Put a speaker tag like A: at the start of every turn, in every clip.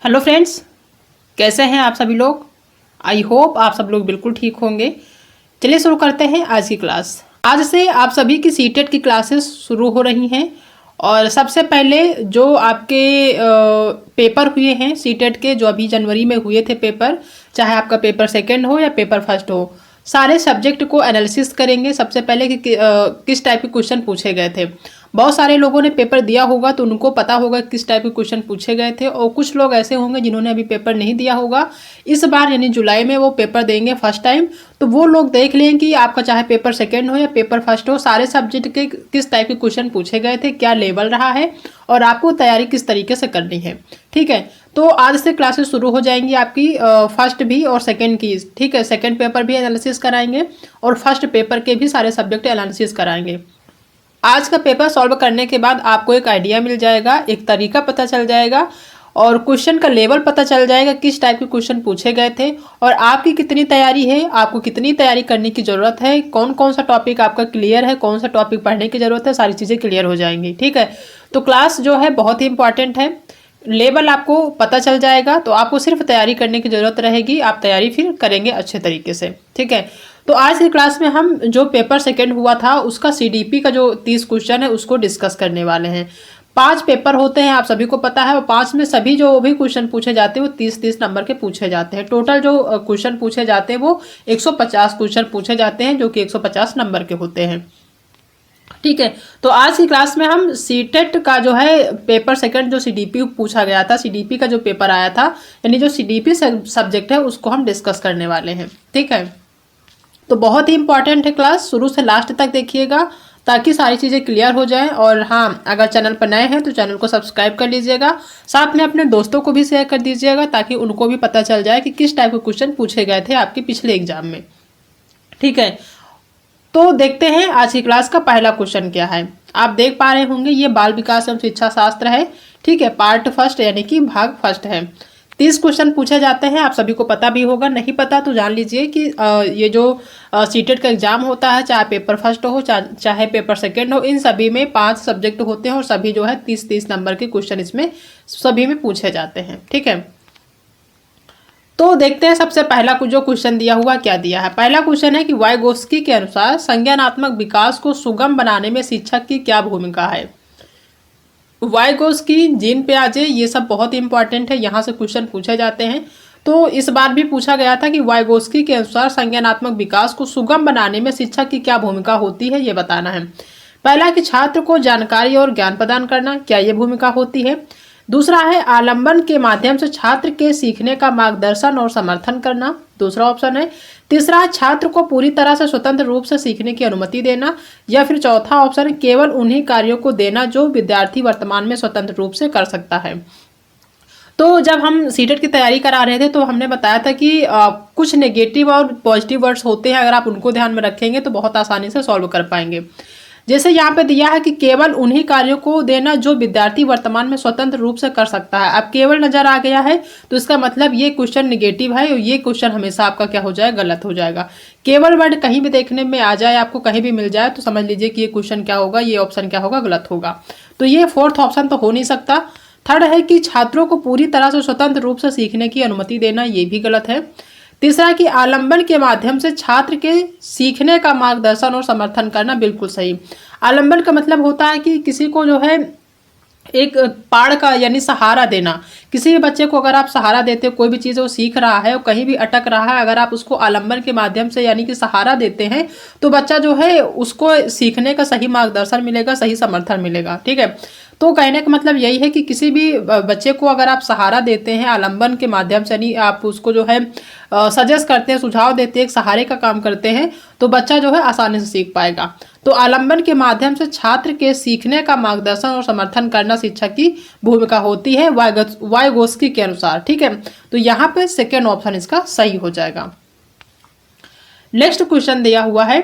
A: Hello friends, कैसे हैं आप सभी लोग। आई होप आप सब लोग बिल्कुल ठीक होंगे। चलिए शुरू करते हैं आज की क्लास। आज से आप सभी की सीटेट की क्लासेस शुरू हो रही हैं और सबसे पहले जो आपके पेपर हुए हैं सीटेट के, जो अभी जनवरी में हुए थे पेपर, चाहे आपका पेपर सेकंड हो या पेपर फर्स्ट हो, सारे सब्जेक्ट को एनालिसिस करेंगे। सबसे पहले कि किस टाइप के क्वेश्चन पूछे गए थे। बहुत सारे लोगों ने पेपर दिया होगा तो उनको पता होगा किस टाइप के क्वेश्चन पूछे गए थे, और कुछ लोग ऐसे होंगे जिन्होंने अभी पेपर नहीं दिया होगा। इस बार यानी जुलाई में वो पेपर देंगे फर्स्ट टाइम, तो वो लोग देख लें कि आपका चाहे पेपर सेकेंड हो या पेपर फर्स्ट हो, सारे सब्जेक्ट के किस टाइप के क्वेश्चन पूछे गए थे, क्या लेवल रहा है और आपको तैयारी किस तरीके से करनी है। ठीक है, तो आज से क्लासेस शुरू हो जाएंगी आपकी फर्स्ट भी और सेकेंड की। ठीक है, सेकेंड पेपर भी एनालिसिस कराएंगे और फर्स्ट पेपर के भी सारे सब्जेक्ट एनालिसिस कराएंगे। आज का पेपर सॉल्व करने के बाद आपको एक आइडिया मिल जाएगा, एक तरीका पता चल जाएगा और क्वेश्चन का लेवल पता चल जाएगा, किस टाइप के क्वेश्चन पूछे गए थे और आपकी कितनी तैयारी है, आपको कितनी तैयारी करने की ज़रूरत है, कौन कौन सा टॉपिक आपका क्लियर है, कौन सा टॉपिक पढ़ने की ज़रूरत है, सारी चीज़ें क्लियर हो जाएंगी। ठीक है, तो क्लास जो है बहुत ही इंपॉर्टेंट है। लेवल आपको पता चल जाएगा तो आपको सिर्फ तैयारी करने की ज़रूरत रहेगी, आप तैयारी फिर करेंगे अच्छे तरीके से। ठीक है, तो आज की क्लास में हम जो पेपर सेकंड हुआ था उसका सीडीपी का जो 30 क्वेश्चन है उसको डिस्कस करने वाले हैं। 5 पेपर होते हैं, आप सभी को पता है, और 5 में सभी जो भी क्वेश्चन पूछे जाते हैं वो 30-30 नंबर के पूछे जाते हैं। टोटल जो क्वेश्चन पूछे जाते हैं वो 150 क्वेश्चन पूछे जाते हैं, जो कि 150 नंबर के होते हैं। ठीक है, तो आज की क्लास में हम सीटेट का जो है पेपर सेकंड जो सीडीपी पूछा गया था, सीडीपी का जो पेपर आया था, यानी जो सीडीपी सब्जेक्ट है उसको हम डिस्कस करने वाले हैं। ठीक है, तो बहुत ही इंपॉर्टेंट है क्लास, शुरू से लास्ट तक देखिएगा ताकि सारी चीज़ें क्लियर हो जाएं। और हाँ, अगर चैनल पर नए हैं तो चैनल को सब्सक्राइब कर लीजिएगा, साथ में अपने दोस्तों को भी शेयर कर दीजिएगा ताकि उनको भी पता चल जाए कि किस टाइप के क्वेश्चन पूछे गए थे आपके पिछले एग्जाम में। ठीक है, तो देखते हैं आज की क्लास का पहला क्वेश्चन क्या है। आप देख पा रहे होंगे ये बाल विकास एवं शिक्षा शास्त्र है। ठीक है, पार्ट फर्स्ट यानी कि भाग फर्स्ट है। 30 क्वेश्चन पूछे जाते हैं, आप सभी को पता भी होगा, नहीं पता तो जान लीजिए कि ये जो सीटेट का एग्जाम होता है, चाहे पेपर फर्स्ट हो चाहे पेपर सेकेंड हो, इन सभी में 5 सब्जेक्ट होते हैं और सभी जो है 30-30 नंबर के क्वेश्चन इसमें सभी में पूछे जाते हैं। ठीक है, तो देखते हैं सबसे पहला जो क्वेश्चन दिया हुआ क्या दिया है। पहला क्वेश्चन है कि वाइगोस्की के अनुसार संज्ञानात्मक विकास को सुगम बनाने में शिक्षक की क्या भूमिका है। वाइगोस्की, जीन पियाजे, ये सब बहुत इंपॉर्टेंट है, यहाँ से क्वेश्चन पूछे जाते हैं। तो इस बार भी पूछा गया था कि वाइगोस्की के अनुसार संज्ञानात्मक विकास को सुगम बनाने में शिक्षक की क्या भूमिका होती है, ये बताना है। पहला कि छात्र को जानकारी और ज्ञान प्रदान करना, क्या ये भूमिका होती है। दूसरा है आलंबन के माध्यम से छात्र के सीखने का मार्गदर्शन और समर्थन करना, दूसरा ऑप्शन है। तीसरा, छात्र को पूरी तरह से स्वतंत्र रूप से सीखने की अनुमति देना, या फिर चौथा ऑप्शन है केवल उन्हीं कार्यों को देना जो विद्यार्थी वर्तमान में स्वतंत्र रूप से कर सकता है। तो जब हम सीटेट की तैयारी करा रहे थे तो हमने बताया था कि कुछ नेगेटिव और पॉजिटिव वर्ड्स होते हैं, अगर आप उनको ध्यान में रखेंगे तो बहुत आसानी से सॉल्व कर पाएंगे। जैसे यहाँ पे दिया है कि केवल उन्हीं कार्यों को देना जो विद्यार्थी वर्तमान में स्वतंत्र रूप से कर सकता है। अब केवल नजर आ गया है तो इसका मतलब ये क्वेश्चन निगेटिव है और ये क्वेश्चन हमेशा आपका क्या हो जाएगा, गलत हो जाएगा। केवल वर्ड कहीं भी देखने में आ जाए, आपको कहीं भी मिल जाए, तो समझ लीजिए कि ये क्वेश्चन क्या होगा, ये ऑप्शन क्या होगा, गलत होगा। तो ये फोर्थ ऑप्शन तो हो नहीं सकता। थर्ड है कि छात्रों को पूरी तरह से स्वतंत्र रूप से सीखने की अनुमति देना, ये भी गलत है। तीसरा कि आलंबन के माध्यम से छात्र के सीखने का मार्गदर्शन और समर्थन करना, बिल्कुल सही। आलंबन का मतलब होता है कि किसी को जो है एक पाड़ का यानी सहारा देना। किसी भी बच्चे को अगर आप सहारा देते हो, कोई भी चीज़ वो सीख रहा है और कहीं भी अटक रहा है, अगर आप उसको आलंबन के माध्यम से यानी कि सहारा देते हैं तो बच्चा जो है उसको सीखने का सही मार्गदर्शन मिलेगा, सही समर्थन मिलेगा। ठीक है, तो कहने का मतलब यही है कि किसी भी बच्चे को अगर आप सहारा देते हैं आलंबन के माध्यम से, यानी आप उसको जो है सजेस्ट करते हैं, सुझाव देते हैं, एक सहारे का काम करते हैं, तो बच्चा जो है आसानी से सीख पाएगा। तो आलंबन के माध्यम से छात्र के सीखने का मार्गदर्शन और समर्थन करना शिक्षक की भूमिका होती है वाइगोस्की के अनुसार। ठीक है, तो यहाँ पे सेकेंड ऑप्शन इसका सही हो जाएगा। नेक्स्ट क्वेश्चन दिया हुआ है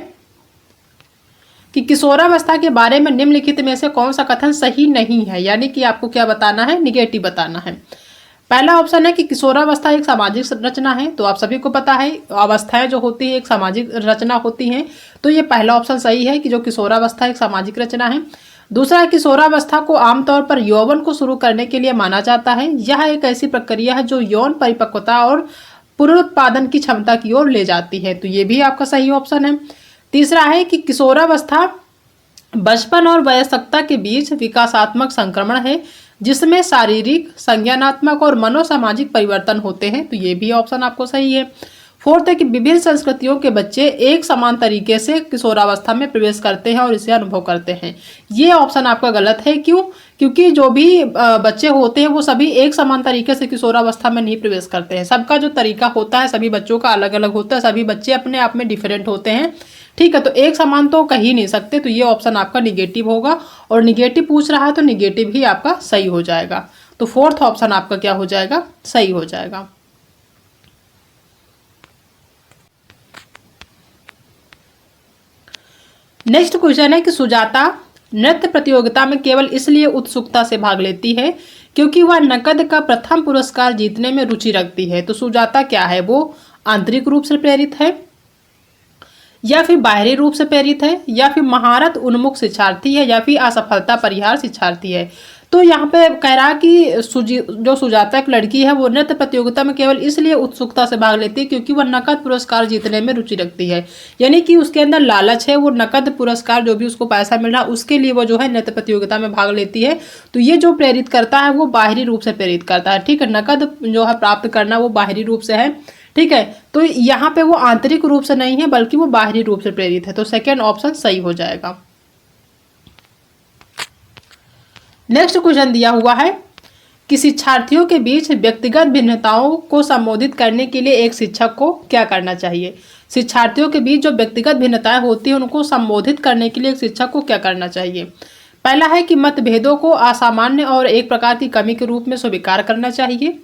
A: कि किशोरावस्था के बारे में निम्नलिखित में से कौन सा कथन सही नहीं है, यानी कि आपको क्या बताना है, निगेटिव बताना है। पहला ऑप्शन है कि किशोरावस्था एक सामाजिक रचना है, तो आप सभी को पता है अवस्थाएं जो होती है एक सामाजिक रचना होती हैं, तो ये पहला ऑप्शन सही है कि जो किशोरावस्था एक सामाजिक रचना है। दूसरा, किशोरावस्था को आमतौर पर यौवन को शुरू करने के लिए माना जाता है। यह एक ऐसी प्रक्रिया है जो यौन परिपक्वता और पुनरुत्पादन की क्षमता की ओर ले जाती है, तो ये भी आपका सही ऑप्शन है। तीसरा है कि किशोरावस्था बचपन और वयस्कता के बीच विकासात्मक संक्रमण है जिसमें शारीरिक, संज्ञानात्मक और मनोसामाजिक परिवर्तन होते हैं, तो ये भी ऑप्शन आपको सही है। फोर्थ है कि विभिन्न संस्कृतियों के बच्चे एक समान तरीके से किशोरावस्था में प्रवेश करते हैं और इसे अनुभव करते हैं, ये ऑप्शन आपका गलत है। क्यों? क्योंकि जो भी बच्चे होते हैं वो सभी एक समान तरीके से किशोरावस्था में नहीं प्रवेश करते हैं। सबका जो तरीका होता है सभी बच्चों का अलग अलग होता है, सभी बच्चे अपने आप में डिफरेंट होते हैं, ठीक है। तो एक समान तो कह ही नहीं सकते, तो ये ऑप्शन आपका निगेटिव होगा, और निगेटिव पूछ रहा है तो निगेटिव ही आपका सही हो जाएगा। तो फोर्थ ऑप्शन आपका क्या हो जाएगा? सही हो जाएगा। नेक्स्ट क्वेश्चन है कि सुजाता नृत्य प्रतियोगिता में केवल इसलिए उत्सुकता से भाग लेती है क्योंकि वह नकद का प्रथम पुरस्कार जीतने में रुचि रखती है। तो सुजाता क्या है? वो आंतरिक रूप से प्रेरित है, या फिर बाहरी रूप से प्रेरित है, या फिर महारत उन्मुख शिक्षार्थी है, या फिर असफलता परिहार शिक्षार्थी है। तो यहाँ पे कह रहा कि जो सुजाता एक लड़की है वो नृत्य प्रतियोगिता में केवल इसलिए उत्सुकता से भाग लेती है क्योंकि वह नकद पुरस्कार जीतने में रुचि रखती है, यानी कि उसके अंदर लालच है, वो नकद पुरस्कार जो भी उसको पैसा मिल रहा है उसके लिए वो जो है नृत्य प्रतियोगिता में भाग लेती है। तो ये जो प्रेरित करता है वो बाहरी रूप से प्रेरित करता है, ठीक है। नकद जो है प्राप्त करना वो बाहरी रूप से है, ठीक है। तो यहाँ पे वो आंतरिक रूप से नहीं है बल्कि वो बाहरी रूप से प्रेरित है, तो सेकेंड ऑप्शन सही हो जाएगा। नेक्स्ट क्वेश्चन दिया हुआ है कि शिक्षार्थियों के बीच व्यक्तिगत भिन्नताओं को संबोधित करने के लिए एक शिक्षक को क्या करना चाहिए? शिक्षार्थियों के बीच जो व्यक्तिगत भिन्नताएं होती हैं उनको संबोधित करने के लिए एक शिक्षक को क्या करना चाहिए? पहला है कि मतभेदों को असामान्य और एक प्रकार की कमी के रूप में स्वीकार करना चाहिए।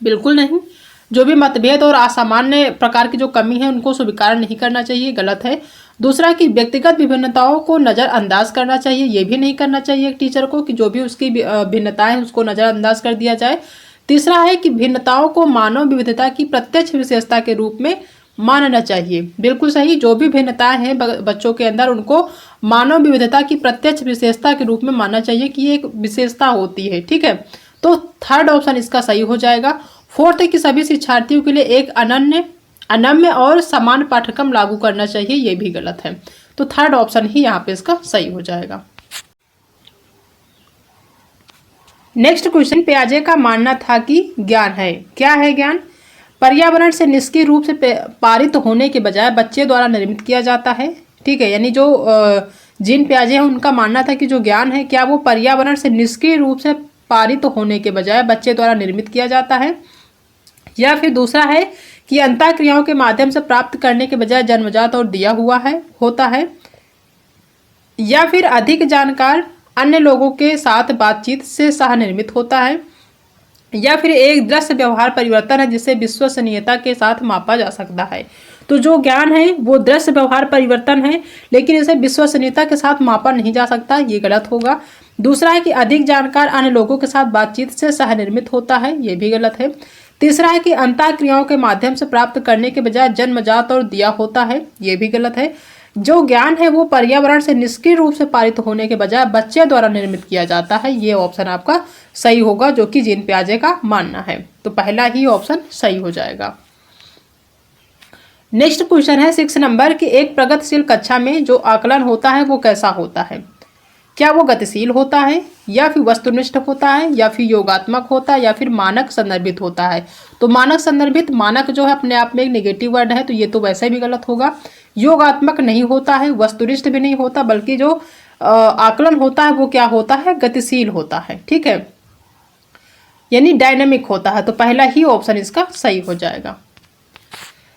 A: बिल्कुल नहीं, जो भी मतभेद और असामान्य प्रकार की जो कमी है उनको स्वीकार नहीं करना चाहिए, गलत है। दूसरा कि व्यक्तिगत विभिन्नताओं को नज़रअंदाज करना चाहिए, ये भी नहीं करना चाहिए एक टीचर को कि जो भी उसकी भिन्नताएं उसको नज़रअंदाज कर दिया जाए। तीसरा है कि भिन्नताओं को मानव विविधता की प्रत्यक्ष विशेषता के रूप में मानना चाहिए, बिल्कुल सही। जो भी भिन्नताएं हैं बच्चों के अंदर उनको मानव विविधता की प्रत्यक्ष विशेषता के रूप में मानना चाहिए कि ये एक विशेषता होती है, ठीक है। तो थर्ड ऑप्शन इसका सही हो जाएगा। फोर्थ है कि सभी शिक्षार्थियों के लिए एक अनन्य और समान पाठ्यक्रम लागू करना चाहिए, ये भी गलत है। तो थर्ड ऑप्शन ही यहाँ पे इसका सही हो जाएगा। नेक्स्ट क्वेश्चन, पियाजे का मानना था कि ज्ञान है। क्या है ज्ञान? पर्यावरण से निष्क्रिय रूप से पारित होने के बजाय बच्चे द्वारा निर्मित किया जाता है, ठीक है। यानी जो जीन पियाजे हैं उनका मानना था कि जो ज्ञान है क्या वो पर्यावरण से निष्क्रिय रूप से पारित होने के बजाय बच्चे द्वारा निर्मित किया जाता है, या फिर दूसरा है कि अंतःक्रियाओं के माध्यम से प्राप्त करने के बजाय जन्मजात और दिया हुआ होता है, या फिर अधिक जानकार अन्य लोगों के साथ बातचीत से सह निर्मित होता है, या फिर एक दृश्य व्यवहार परिवर्तन है जिसे विश्वसनीयता के साथ मापा जा सकता है। तो जो ज्ञान है वो दृश्य व्यवहार परिवर्तन है, लेकिन इसे विश्वसनीयता के साथ मापा नहीं जा सकता, ये गलत होगा। दूसरा है कि अधिक जानकार अन्य लोगों के साथ बातचीत से सह निर्मित होता है, ये भी गलत है। तीसरा है कि अंतःक्रियाओं के माध्यम से प्राप्त करने के बजाय जन्मजात और दिया होता है, ये भी गलत है। जो ज्ञान है वो पर्यावरण से निष्क्रिय रूप से पारित होने के बजाय बच्चे द्वारा निर्मित किया जाता है, ये ऑप्शन आपका सही होगा, जो कि जीन पियाजे का मानना है। तो पहला ही ऑप्शन सही हो जाएगा। नेक्स्ट क्वेश्चन है 6 नंबर की, एक प्रगतिशील कक्षा में जो आकलन होता है वो कैसा होता है? क्या वो गतिशील होता है, या फिर वस्तुनिष्ठ होता है, या फिर योगात्मक होता है, या फिर मानक संदर्भित होता है? तो मानक संदर्भित, मानक जो है अपने आप में एक नेगेटिव वर्ड है, तो ये तो वैसे भी गलत होगा। योगात्मक नहीं होता है, वस्तुनिष्ठ भी नहीं होता, बल्कि जो आकलन होता है वो क्या होता है? गतिशील होता है, ठीक है, यानी डायनेमिक होता है। तो पहला ही ऑप्शन इसका सही हो जाएगा।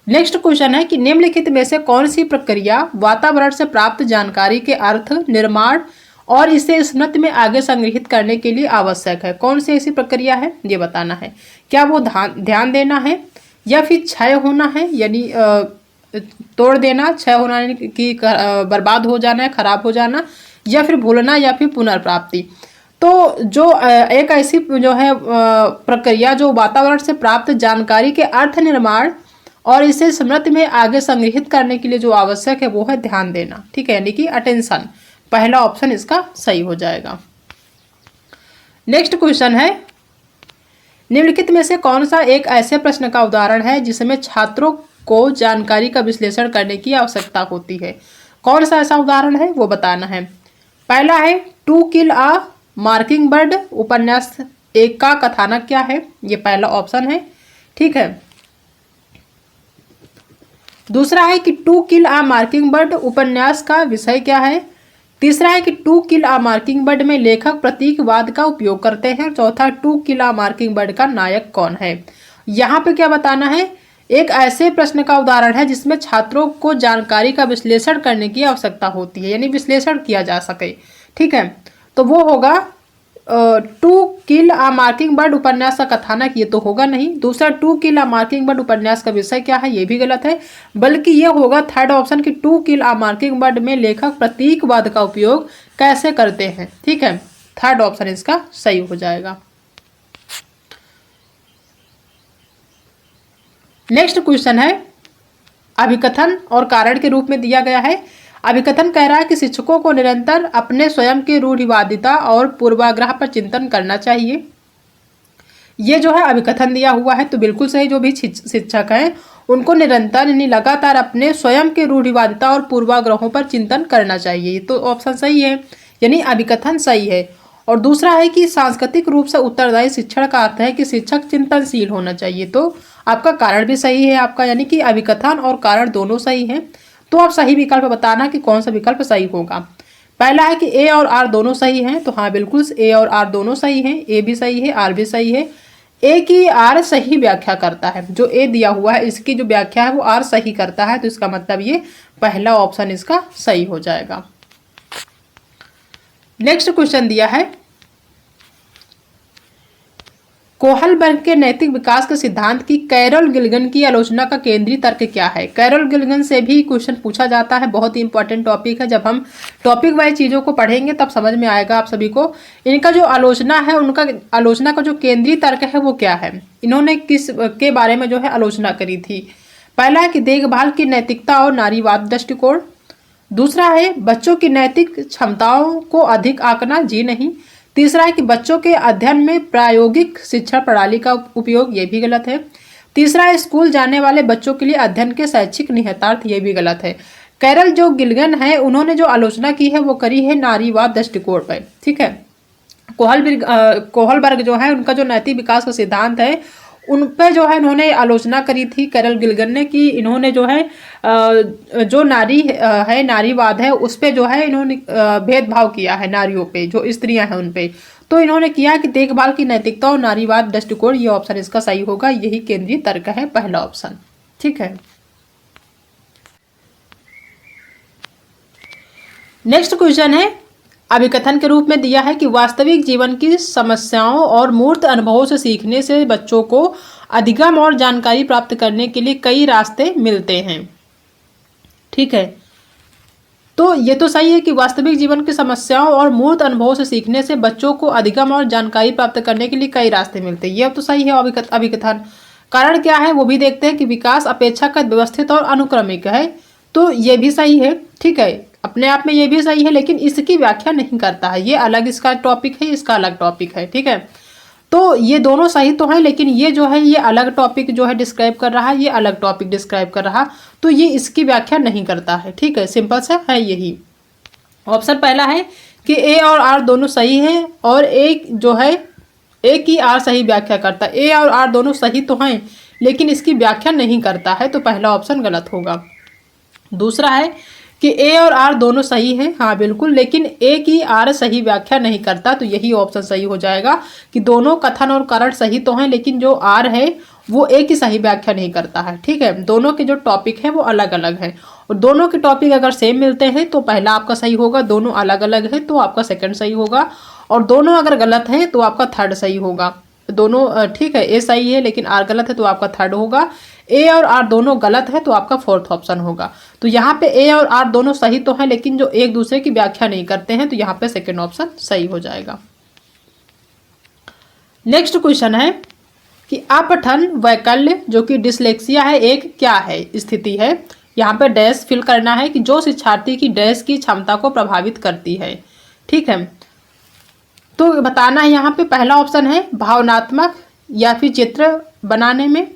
A: नेक्स्ट क्वेश्चन है कि निम्नलिखित में से कौन सी प्रक्रिया वातावरण से प्राप्त जानकारी के अर्थ, निर्माण और इसे स्मृति में आगे संग्रहित करने के लिए आवश्यक है? कौन सी ऐसी प्रक्रिया है ये बताना है। क्या वो ध्यान देना है, या फिर क्षय होना है, यानी तोड़ देना, क्षय होना कि बर्बाद हो जाना है, खराब हो जाना, या फिर भूलना, या फिर पुनर्प्राप्ति? तो जो एक ऐसी जो है प्रक्रिया जो वातावरण से प्राप्त जानकारी के अर्थ, निर्माण और इसे स्मृति में आगे संग्रहित करने के लिए जो आवश्यक है वो है ध्यान देना, ठीक है, यानी कि अटेंशन। पहला ऑप्शन इसका सही हो जाएगा। नेक्स्ट क्वेश्चन है, निम्नलिखित में से कौन सा एक ऐसे प्रश्न का उदाहरण है जिसमें छात्रों को जानकारी का विश्लेषण करने की आवश्यकता होती है। कौन सा ऐसा उदाहरण है वो बताना है। पहला है to kill a mockingbird, उपन्यास एक का कथानक क्या है, ये पहला ऑप्शन है। ठीक है। दूसरा है कि to kill a mockingbird उपन्यास का विषय क्या है। तीसरा है कि to kill a mockingbird में लेखक प्रतीकवाद का उपयोग करते हैं। चौथा, to kill a mockingbird का नायक कौन है। यहाँ पे क्या बताना है, एक ऐसे प्रश्न का उदाहरण है जिसमें छात्रों को जानकारी का विश्लेषण करने की आवश्यकता होती है, यानी विश्लेषण किया जा सके। ठीक है, तो वो होगा to kill a mockingbird उपन्यास का कथानक, ये तो होगा नहीं। दूसरा, to kill a mockingbird उपन्यास का विषय क्या है, ये भी गलत है, बल्कि ये होगा थर्ड ऑप्शन कि to kill a mockingbird में लेखक प्रतीकवाद का उपयोग कैसे करते हैं। ठीक है, थर्ड ऑप्शन इसका सही हो जाएगा। नेक्स्ट क्वेश्चन है, अभिकथन और कारण के रूप में दिया गया है। अभिकथन कह रहा है कि शिक्षकों को निरंतर अपने स्वयं की रूढ़िवादिता और पूर्वाग्रह पर चिंतन करना चाहिए। ये जो है अभिकथन दिया हुआ है, तो बिल्कुल सही। जो भी शिक्षक हैं उनको निरंतर यानी लगातार अपने स्वयं के रूढ़िवादिता और पूर्वाग्रहों पर चिंतन करना चाहिए, ये तो ऑप्शन सही है, यानी अभिकथन सही है। और दूसरा है कि सांस्कृतिक रूप से उत्तरदायी शिक्षण का अर्थ है कि शिक्षक चिंतनशील होना चाहिए, तो आपका कारण भी सही है आपका, यानी कि अभिकथन और कारण दोनों सही हैं। तो आप सही विकल्प बताना कि कौन सा विकल्प सही होगा। पहला है कि ए और आर दोनों सही हैं, तो हाँ बिल्कुल ए और आर दोनों सही हैं, ए भी सही है आर भी सही है। ए की आर सही व्याख्या करता है, जो ए दिया हुआ है इसकी जो व्याख्या है वो आर सही करता है, तो इसका मतलब ये पहला ऑप्शन इसका सही हो जाएगा। नेक्स्ट क्वेश्चन दिया है, कोहलबर्ग के नैतिक विकास के सिद्धांत की कैरोल गिल्गन की आलोचना का केंद्रीय तर्क क्या है। कैरोल गिल्गन से भी क्वेश्चन पूछा जाता है, बहुत ही इंपॉर्टेंट टॉपिक है। जब हम टॉपिक वाइज चीज़ों को पढ़ेंगे तब समझ में आएगा आप सभी को। इनका जो आलोचना है, उनका आलोचना का जो केंद्रीय तर्क है वो क्या है, इन्होंने किस के बारे में जो है आलोचना करी थी। पहला है कि देखभाल की नैतिकता और नारीवाद दृष्टिकोण। दूसरा है बच्चों की नैतिक क्षमताओं को अधिक आंकना, जी नहीं। तीसरा है कि बच्चों के अध्ययन में प्रायोगिक शिक्षा प्रणाली का उपयोग, ये भी गलत है। तीसरा है स्कूल जाने वाले बच्चों के लिए अध्ययन के शैक्षिक निहितार्थ, ये भी गलत है। कैरल जो गिल्गन है उन्होंने जो आलोचना की है वो करी है नारीवाद दृष्टिकोण पर। ठीक है, कोहलबर्ग जो है उनका जो नैतिक विकास का सिद्धांत है उन पे जो है इन्होंने आलोचना करी थी कैरल गिल्गन ने, कि इन्होंने जो है जो नारी है नारीवाद है उस पे जो है इन्होंने भेदभाव किया है नारियों पे, जो स्त्रियां हैं उन पे। तो इन्होंने किया कि देखभाल की नैतिकता और नारीवाद दृष्टिकोण, ये ऑप्शन इसका सही होगा, यही केंद्रीय तर्क है, पहला ऑप्शन। ठीक है। नेक्स्ट क्वेश्चन है, अभिकथन के रूप में दिया है कि वास्तविक जीवन की समस्याओं और मूर्त अनुभवों से सीखने से बच्चों को अधिगम और जानकारी प्राप्त करने के लिए कई रास्ते मिलते हैं। ठीक है, तो ये तो सही है कि वास्तविक जीवन की समस्याओं और मूर्त अनुभवों से सीखने से बच्चों को अधिगम और जानकारी प्राप्त करने के लिए कई रास्ते मिलते हैं, ये तो सही है अभिकथन। कारण क्या है वो भी देखते हैं कि विकास अपेक्षाकृत व्यवस्थित और अनुक्रमिक है, तो ये भी सही है। ठीक है, अपने आप में ये भी सही है, लेकिन इसकी व्याख्या नहीं करता है, ये अलग इसका टॉपिक है, इसका अलग टॉपिक है। ठीक है, तो ये दोनों सही तो हैं, लेकिन ये जो है ये अलग टॉपिक जो है डिस्क्राइब कर रहा है, ये अलग टॉपिक डिस्क्राइब कर रहा, तो ये इसकी व्याख्या नहीं करता है। ठीक है, सिंपल सा है यही। ऑप्शन पहला है कि ए और आर दोनों सही हैं, और एक जो है ए की आर सही व्याख्या करता है। ए और आर दोनों सही तो हैं लेकिन इसकी व्याख्या नहीं करता है, तो पहला ऑप्शन गलत होगा। दूसरा है कि ए और आर दोनों सही हैं, हाँ बिल्कुल, लेकिन ए की आर सही व्याख्या नहीं करता, तो यही ऑप्शन सही हो जाएगा कि दोनों कथन और कारण सही तो हैं लेकिन जो आर है वो ए की सही व्याख्या नहीं करता है। ठीक है, दोनों के जो टॉपिक है वो अलग अलग है, और दोनों के टॉपिक अगर सेम मिलते हैं तो पहला आपका सही होगा, दोनों अलग अलग है तो आपका सेकंड सही होगा, और दोनों अगर गलत है तो आपका थर्ड सही होगा। दोनों ठीक है, ए सही है लेकिन आर गलत है तो आपका थर्ड होगा, ए और आर दोनों गलत है तो आपका फोर्थ ऑप्शन होगा। तो यहाँ पे ए और आर दोनों सही तो हैं लेकिन जो एक दूसरे की व्याख्या नहीं करते हैं, तो यहाँ पे सेकंड ऑप्शन सही हो जाएगा। नेक्स्ट क्वेश्चन है कि अपठन वैकल्य जो कि डिसलेक्सिया है एक क्या है स्थिति है, यहाँ पे डैश फिल करना है कि जो शिक्षार्थी की डैश की क्षमता को प्रभावित करती है। ठीक है, तो बताना है यहाँ पे पहला ऑप्शन है भावनात्मक या फिर चित्र बनाने में,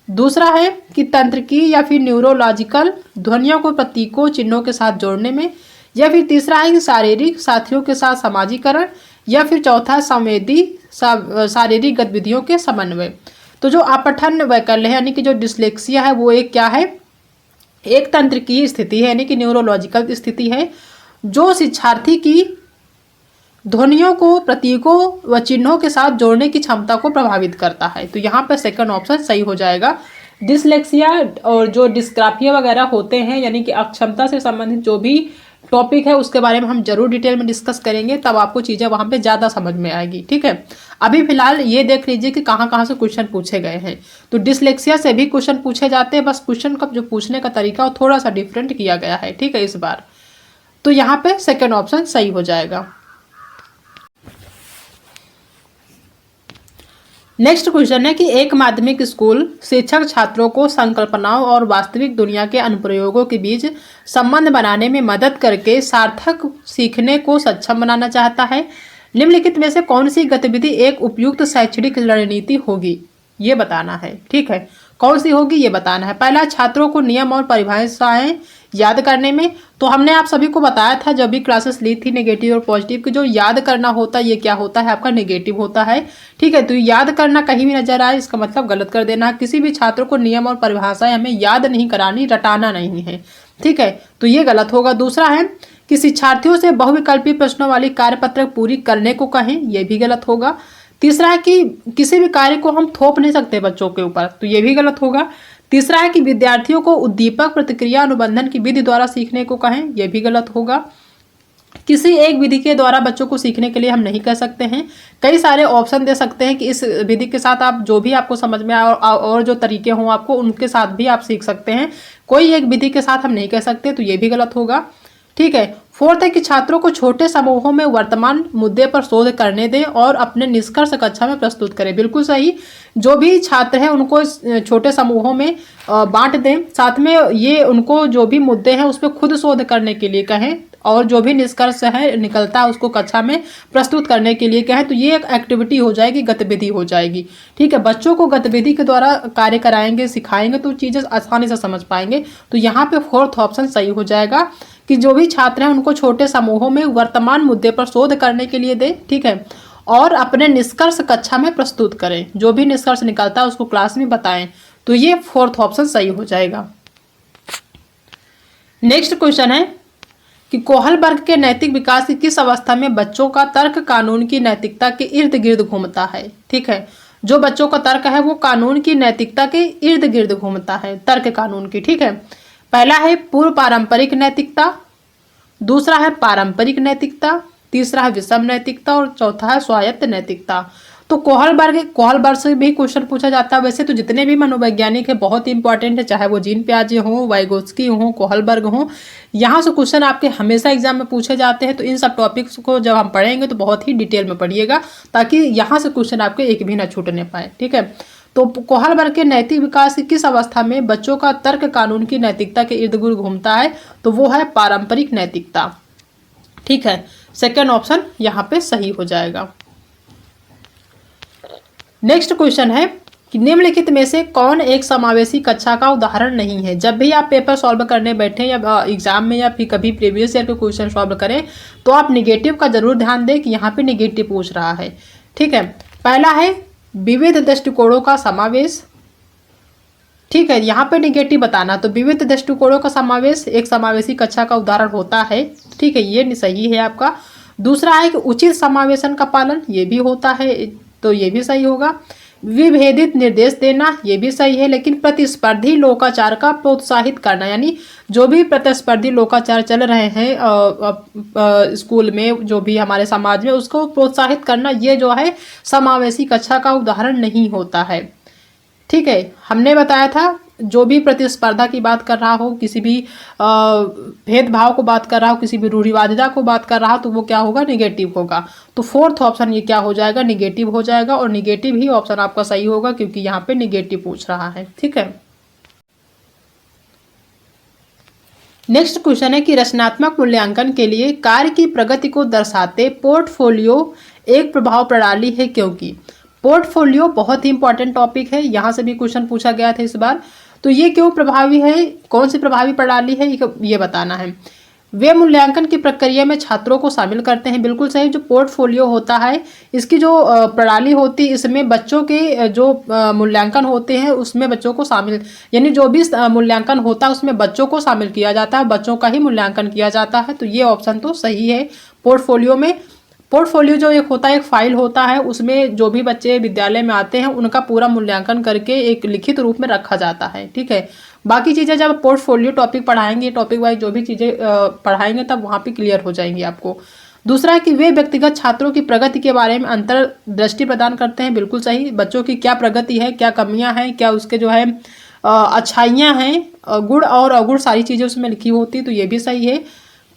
A: दूसरा है कि तंत्रिकी या फिर न्यूरोलॉजिकल ध्वनियों को प्रतीकों चिन्हों के साथ जोड़ने में, या फिर तीसरा है कि शारीरिक साथियों के साथ समाजीकरण, या फिर चौथा संवेदी शारीरिक गतिविधियों के समन्वय। तो जो अपठन वैकल्य है यानी कि जो डिस्लेक्सिया है वो एक क्या है, एक तंत्रिकीय स्थिति है यानी कि न्यूरोलॉजिकल स्थिति है जो शिक्षार्थी की ध्वनियों को प्रतीकों व चिन्हों के साथ जोड़ने की क्षमता को प्रभावित करता है। तो यहाँ पर सेकंड ऑप्शन सही हो जाएगा। डिसलेक्सिया और जो डिस्ग्राफिया वगैरह होते हैं यानी कि अक्षमता से संबंधित जो भी टॉपिक है उसके बारे में हम जरूर डिटेल में डिस्कस करेंगे, तब आपको चीज़ें वहाँ पे ज़्यादा समझ में आएगी। ठीक है, अभी फिलहाल ये देख लीजिए कि कहाँ कहाँ से क्वेश्चन पूछे गए हैं। तो डिसलेक्सिया से भी क्वेश्चन पूछे जाते हैं, बस क्वेश्चन का जो पूछने का तरीका वो थोड़ा सा डिफरेंट किया गया है। ठीक है, इस बार तो यहाँ पे सेकेंड ऑप्शन सही हो जाएगा। नेक्स्ट क्वेश्चन है कि एक माध्यमिक स्कूल शिक्षक छात्रों को संकल्पनाओं और वास्तविक दुनिया के अनुप्रयोगों के बीच संबंध बनाने में मदद करके सार्थक सीखने को सक्षम बनाना चाहता है। निम्नलिखित में से कौन सी गतिविधि एक उपयुक्त शैक्षणिक रणनीति होगी, ये बताना है। ठीक है, कौन सी होगी ये बताना है। पहला, छात्रों को नियम और परिभाषाएं याद करने में। तो हमने आप सभी को बताया था जब भी क्लासेस ली थी नेगेटिव और पॉजिटिव की, जो याद करना होता है ये क्या होता है, आपका नेगेटिव होता है। ठीक है, तो याद करना कहीं भी नजर आए इसका मतलब गलत कर देना। किसी भी छात्र को नियम और परिभाषाएं हमें याद नहीं करानी, रटाना नहीं है। ठीक है, तो ये गलत होगा। दूसरा है कि शिक्षार्थियों से बहुविकल्पी प्रश्नों वाली कार्यपत्रक पूरी करने को कहें, यह भी गलत होगा। तीसरा है कि किसी भी कार्य को हम थोप नहीं सकते बच्चों के ऊपर, तो ये भी गलत होगा। तीसरा है कि विद्यार्थियों को उद्दीपक प्रतिक्रिया अनुबंधन की विधि द्वारा सीखने को कहें, यह भी गलत होगा। किसी एक विधि के द्वारा बच्चों को सीखने के लिए हम नहीं कह सकते हैं, कई सारे ऑप्शन दे सकते हैं कि इस विधि के साथ आप जो भी आपको समझ में आए और जो तरीके हों आपको उनके साथ भी आप सीख सकते हैं, कोई एक विधि के साथ हम नहीं कह सकते, तो ये भी गलत होगा। ठीक है, फोर्थ है कि छात्रों को छोटे समूहों में वर्तमान मुद्दे पर शोध करने दें और अपने निष्कर्ष कक्षा में प्रस्तुत करें। बिल्कुल सही, जो भी छात्र हैं उनको छोटे समूहों में बांट दें, साथ में ये उनको जो भी मुद्दे हैं उस पर खुद शोध करने के लिए कहें और जो भी निष्कर्ष है निकलता है उसको कक्षा में प्रस्तुत करने के लिए कहें। तो ये एक एक्टिविटी हो जाएगी, गतिविधि हो जाएगी। ठीक है, बच्चों को गतिविधि के द्वारा कार्य कराएंगे, सिखाएंगे तो चीज़ें आसानी से समझ पाएंगे। तो यहाँ पे फोर्थ ऑप्शन सही हो जाएगा कि जो भी छात्र हैं उनको छोटे समूहों में वर्तमान मुद्दे पर शोध करने के लिए दें। ठीक है, और अपने निष्कर्ष कक्षा में प्रस्तुत करें, जो भी निष्कर्ष निकलता है उसको क्लास में बताएं। तो ये फोर्थ ऑप्शन सही हो जाएगा। नेक्स्ट क्वेश्चन है कि कोहलबर्ग के नैतिक विकास की किस अवस्था में बच्चों का तर्क कानून की नैतिकता के इर्द गिर्द घूमता है। ठीक है, जो बच्चों का तर्क है वो कानून की नैतिकता के इर्द गिर्द घूमता है, तर्क कानून की। ठीक है, पहला है पूर्व पारंपरिक नैतिकता, दूसरा है पारंपरिक नैतिकता, तीसरा है विषम नैतिकता और चौथा है स्वायत्त नैतिकता। तो कोहलबर्ग से भी क्वेश्चन पूछा जाता है। वैसे तो जितने भी मनोवैज्ञानिक है बहुत ही इंपॉर्टेंट है, चाहे वो जीन पियाजे हों, वाइगोत्स्की हों, कोहलबर्ग हों, यहाँ से क्वेश्चन आपके हमेशा एग्जाम में पूछे जाते हैं। तो इन सब टॉपिक्स को जब हम पढ़ेंगे तो बहुत ही डिटेल में पढ़िएगा ताकि यहाँ से क्वेश्चन आपके एक भी ना छूटने पाए। ठीक है, तो कोहलबर्ग के नैतिक विकास की किस अवस्था में बच्चों का तर्क कानून की नैतिकता के इर्द गिर्द घूमता है, तो वो है पारंपरिक नैतिकता। ठीक है, सेकेंड ऑप्शन यहाँ पे सही हो जाएगा। नेक्स्ट क्वेश्चन है कि निम्नलिखित में से कौन एक समावेशी कक्षा का उदाहरण नहीं है। जब भी आप पेपर सॉल्व करने बैठे या एग्जाम में या फिर कभी प्रीवियस ईयर के क्वेश्चन सॉल्व करें तो आप निगेटिव का जरूर ध्यान दें कि यहाँ पे निगेटिव पूछ रहा है। ठीक है, पहला है विविध दृष्टिकोणों का समावेश। ठीक है, यहाँ पे निगेटिव बताना, तो विविध दृष्टिकोणों का समावेश एक समावेशी कक्षा का उदाहरण होता है। ठीक है, ये सही है आपका। दूसरा है कि उचित समावेशन का पालन, ये भी होता है, तो ये भी सही होगा। विभेदित निर्देश देना, ये भी सही है, लेकिन प्रतिस्पर्धी लोकाचार का प्रोत्साहित करना, यानी जो भी प्रतिस्पर्धी लोकाचार चल रहे हैं स्कूल में, जो भी हमारे समाज में, उसको प्रोत्साहित करना, ये जो है समावेशी कक्षा का उदाहरण नहीं होता है। ठीक है, हमने बताया था जो भी प्रतिस्पर्धा की बात कर रहा हो, किसी भी भेदभाव को बात कर रहा हो, किसी भी रूढ़िवादिता को बात कर रहा हो, तो वो क्या होगा, निगेटिव होगा। तो फोर्थ ऑप्शन ये क्या हो जाएगा, निगेटिव हो जाएगा, और निगेटिव ही ऑप्शन आपका सही होगा क्योंकि यहाँ पे निगेटिव पूछ रहा है। ठीक है, नेक्स्ट क्वेश्चन है कि रचनात्मक मूल्यांकन के लिए कार्य की प्रगति को दर्शाते पोर्टफोलियो एक प्रभाव प्रणाली है, क्योंकि पोर्टफोलियो बहुत ही इंपॉर्टेंट टॉपिक है, यहाँ से भी क्वेश्चन पूछा गया था इस बार। तो ये क्यों प्रभावी है, कौन सी प्रभावी प्रणाली है, ये बताना है। वे मूल्यांकन की प्रक्रिया में छात्रों को शामिल करते हैं, बिल्कुल सही। जो पोर्टफोलियो होता है, इसकी जो प्रणाली होती है, इसमें बच्चों के जो मूल्यांकन होते हैं उसमें बच्चों को शामिल, यानी जो भी मूल्यांकन होता है उसमें बच्चों को शामिल किया जाता है, बच्चों का ही मूल्यांकन किया जाता है। तो ये ऑप्शन तो सही है। पोर्टफोलियो में, पोर्टफोलियो जो एक होता है, एक फाइल होता है, उसमें जो भी बच्चे विद्यालय में आते हैं उनका पूरा मूल्यांकन करके एक लिखित रूप में रखा जाता है, ठीक है। बाकी चीज़ें जब पोर्टफोलियो टॉपिक पढ़ाएंगे, टॉपिक वाइज जो भी चीज़ें पढ़ाएंगे, तब वहाँ पे क्लियर हो जाएंगी आपको। दूसरा है कि वे व्यक्तिगत छात्रों की प्रगति के बारे में अंतर्दृष्टि प्रदान करते हैं, बिल्कुल सही। बच्चों की क्या प्रगति है, क्या कमियां हैं, क्या उसके जो है अच्छाइयाँ हैं, गुण और अवगुण, सारी चीज़ें उसमें लिखी होती है, तो ये भी सही है।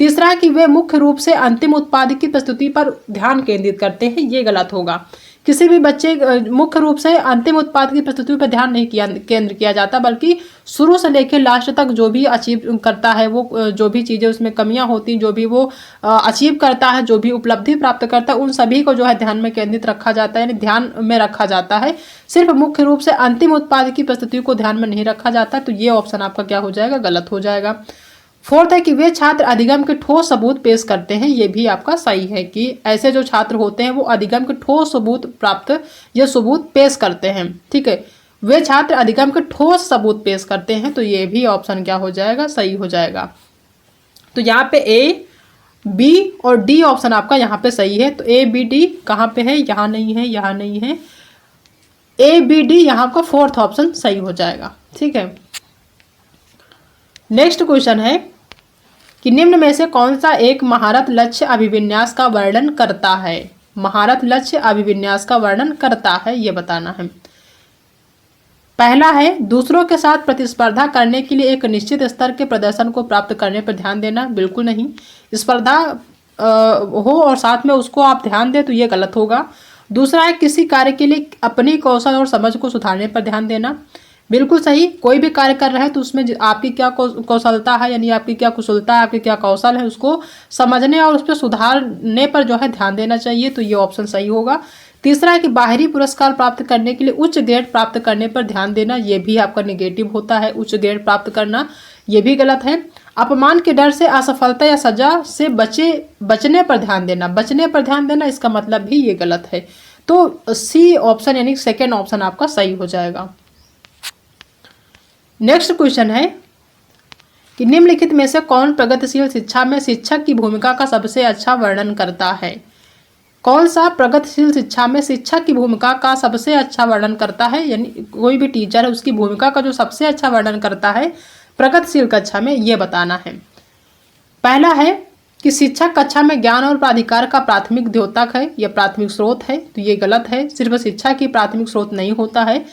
A: तीसरा है कि वे मुख्य रूप से अंतिम उत्पाद की प्रस्तुति पर ध्यान केंद्रित करते हैं, ये गलत होगा। किसी भी बच्चे मुख्य रूप से अंतिम उत्पाद की प्रस्तुति पर ध्यान नहीं केंद्र किया जाता, बल्कि शुरू से लेकर लास्ट तक जो भी अचीव करता है, वो जो भी चीज़ें उसमें कमियां होती, जो भी वो अचीव करता है, जो भी उपलब्धि प्राप्त करता है, उन सभी को जो है ध्यान में केंद्रित रखा जाता है, यानी ध्यान में रखा जाता है। सिर्फ मुख्य रूप से अंतिम उत्पाद की प्रस्तुति को ध्यान में नहीं रखा जाता। तो ये ऑप्शन आपका क्या हो जाएगा, गलत हो जाएगा। फोर्थ है कि वे छात्र अधिगम के ठोस सबूत पेश करते हैं, ये भी आपका सही है कि ऐसे जो छात्र होते हैं वो अधिगम के ठोस सबूत प्राप्त या सबूत पेश करते हैं, ठीक है। वे छात्र अधिगम के ठोस सबूत पेश करते हैं, तो ये भी ऑप्शन क्या हो जाएगा, सही हो जाएगा। तो यहाँ पे ए, बी और डी ऑप्शन आपका यहाँ पे सही है। तो ए, बी, डी कहाँ पे है, यहाँ नहीं है, यहाँ नहीं है, ए, बी, डी यहाँ का फोर्थ ऑप्शन सही हो जाएगा, ठीक है। नेक्स्ट क्वेश्चन है कि निम्न में से कौन सा एक महारत लक्ष्य अभिविन्यास का वर्णन करता है। महारत लक्ष्य अभिविन्यास का वर्णन करता है, ये बताना है। पहला है दूसरों के साथ प्रतिस्पर्धा करने के लिए एक निश्चित स्तर के प्रदर्शन को प्राप्त करने पर ध्यान देना, बिल्कुल नहीं। स्पर्धा हो और साथ में उसको आप ध्यान दें, तो ये गलत होगा। दूसरा है किसी कार्य के लिए अपनी कौशल और समझ को सुधारने पर ध्यान देना, बिल्कुल सही। कोई भी कार्य कर रहे हैं तो उसमें आपकी क्या कौशलता है, यानी आपकी क्या कुशलता है, आपकी क्या कौशल है, उसको समझने और उस पर सुधारने पर जो है ध्यान देना चाहिए, तो ये ऑप्शन सही होगा। तीसरा है कि बाहरी पुरस्कार प्राप्त करने के लिए उच्च ग्रेड प्राप्त करने पर ध्यान देना, ये भी आपका निगेटिव होता है, उच्च ग्रेड प्राप्त करना, ये भी गलत है। अपमान के डर से, असफलता या सजा से बचने पर ध्यान देना, बचने पर ध्यान देना, इसका मतलब भी ये गलत है। तो सी ऑप्शन यानी सेकेंड ऑप्शन आपका सही हो जाएगा। नेक्स्ट क्वेश्चन है कि निम्नलिखित में से कौन प्रगतिशील शिक्षा में शिक्षक की भूमिका का सबसे अच्छा वर्णन करता है। कौन सा प्रगतिशील शिक्षा में शिक्षक की भूमिका का सबसे अच्छा वर्णन करता है, यानी कोई भी टीचर है उसकी भूमिका का जो सबसे अच्छा वर्णन करता है प्रगतिशील कक्षा में, ये बताना है। पहला है कि शिक्षक कक्षा में ज्ञान और प्राधिकार का प्राथमिक द्योतक है या प्राथमिक स्रोत है, तो ये गलत है। सिर्फ शिक्षा की प्राथमिक स्रोत नहीं होता है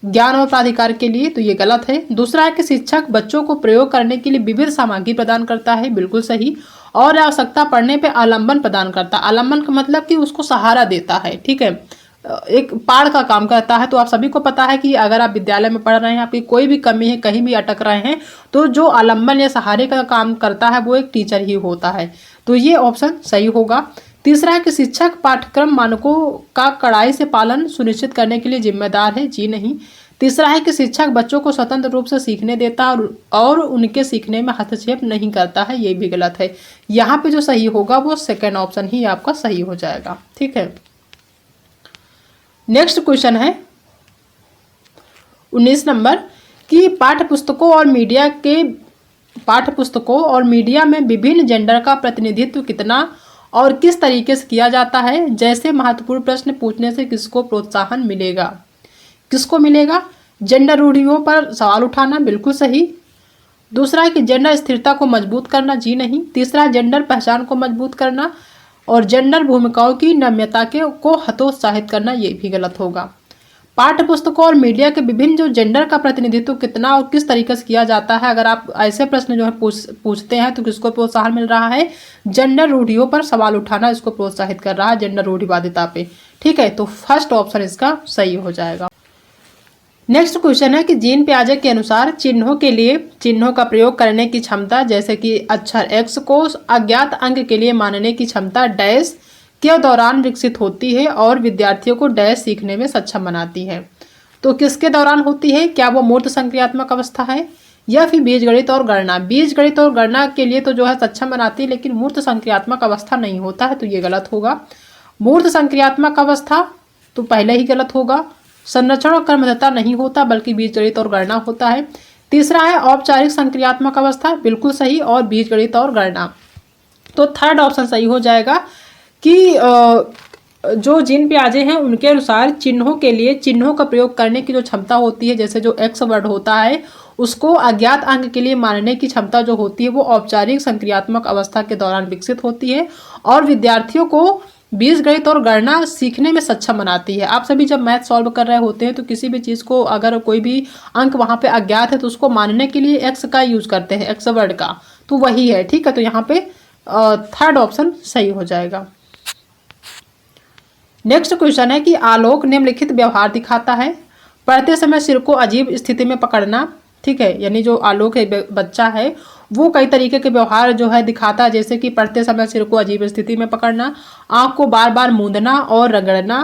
A: ज्ञान और प्राधिकार के लिए, तो ये गलत है। दूसरा है कि शिक्षक बच्चों को प्रयोग करने के लिए विविध सामग्री प्रदान करता है, बिल्कुल सही। और आवश्यकता पड़ने पे आलम्बन प्रदान करता है, आलम्बन का मतलब कि उसको सहारा देता है, ठीक है, एक पाड़ का काम करता है। तो आप सभी को पता है कि अगर आप विद्यालय में पढ़ रहे हैं, आपकी कोई भी कमी है, कहीं भी अटक रहे हैं, तो जो आलम्बन या सहारे का काम करता है वो एक टीचर ही होता है, तो ये ऑप्शन सही होगा। तीसरा है कि शिक्षक पाठ्यक्रम मानकों का कड़ाई से पालन सुनिश्चित करने के लिए जिम्मेदार है, जी नहीं। तीसरा है कि शिक्षक बच्चों को स्वतंत्र रूप से सीखने देता और उनके सीखने में हस्तक्षेप नहीं करता है, ये भी गलत है। यहाँ पे जो सही होगा वो सेकेंड ऑप्शन ही आपका सही हो जाएगा, ठीक है। नेक्स्ट क्वेश्चन है 19 नंबर कि पाठ्यपुस्तकों और मीडिया में विभिन्न जेंडर का प्रतिनिधित्व कितना और किस तरीके से किया जाता है, जैसे महत्वपूर्ण प्रश्न पूछने से किसको प्रोत्साहन मिलेगा। किसको मिलेगा, जेंडर रूढ़ियों पर सवाल उठाना, बिल्कुल सही। दूसरा है कि जेंडर स्थिरता को मजबूत करना, जी नहीं। तीसरा जेंडर पहचान को मजबूत करना और जेंडर भूमिकाओं की नम्यता को हतोत्साहित करना, ये भी गलत होगा। पाठ्यपुस्तकों और मीडिया के विभिन्न जो जेंडर का प्रतिनिधित्व कितना और किस तरीके से किया जाता है, अगर आप ऐसे प्रश्न जो है पूछते हैं तो किसको प्रोत्साहन मिल रहा है, जेंडर रूढ़ियों पर सवाल उठाना इसको प्रोत्साहित कर रहा है, जेंडर रूढ़िवादिता पे, ठीक है। तो फर्स्ट ऑप्शन इसका सही हो जाएगा। नेक्स्ट क्वेश्चन है कि जीन पियाजे के अनुसार चिन्हों के लिए चिन्हों का प्रयोग करने की क्षमता, जैसे कि अक्षर एक्स को अज्ञात अंक के लिए मानने की क्षमता डैश के दौरान विकसित होती है और विद्यार्थियों को डैश सीखने में सक्षम बनाती है। तो किसके दौरान होती है? क्या वो मूर्त संक्रियात्मक अवस्था है या फिर बीजगणित और गणना? बीजगणित और गणना के लिए तो जो है सक्षम बनाती है, लेकिन मूर्त संक्रियात्मक अवस्था नहीं होता है, तो ये गलत होगा। मूर्त संक्रियात्मक अवस्था तो पहले ही गलत होगा। संरक्षण और क्रमबद्धता नहीं होता, बल्कि बीजगणित और गणना होता है। तीसरा है औपचारिक संक्रियात्मक अवस्था, बिल्कुल सही, और बीजगणित और गणना। तो थर्ड ऑप्शन सही हो जाएगा कि जो जीन पियाजे हैं उनके अनुसार चिन्हों के लिए चिन्हों का प्रयोग करने की जो क्षमता होती है, जैसे जो एक्स वर्ड होता है उसको अज्ञात अंक के लिए मानने की क्षमता जो होती है वो औपचारिक संक्रियात्मक अवस्था के दौरान विकसित होती है और विद्यार्थियों को बीजगणित और गणना सीखने में सक्षम बनाती है। आप सभी जब मैथ सॉल्व कर रहे होते हैं तो किसी भी चीज़ को अगर कोई भी अंक वहाँ पे अज्ञात है तो उसको मानने के लिए एक्स का यूज करते हैं, एक्स वर्ड का, तो वही है। ठीक है, तो यहाँ पे थर्ड ऑप्शन सही हो जाएगा। नेक्स्ट क्वेश्चन है कि आलोक निम्नलिखित व्यवहार दिखाता है। पढ़ते समय सिर को अजीब स्थिति में पकड़ना, ठीक है, यानी जो आलोक है बच्चा है वो कई तरीके के व्यवहार जो है दिखाता है, जैसे कि पढ़ते समय सिर को अजीब स्थिति में पकड़ना, आँख को बार बार मूंदना और रगड़ना,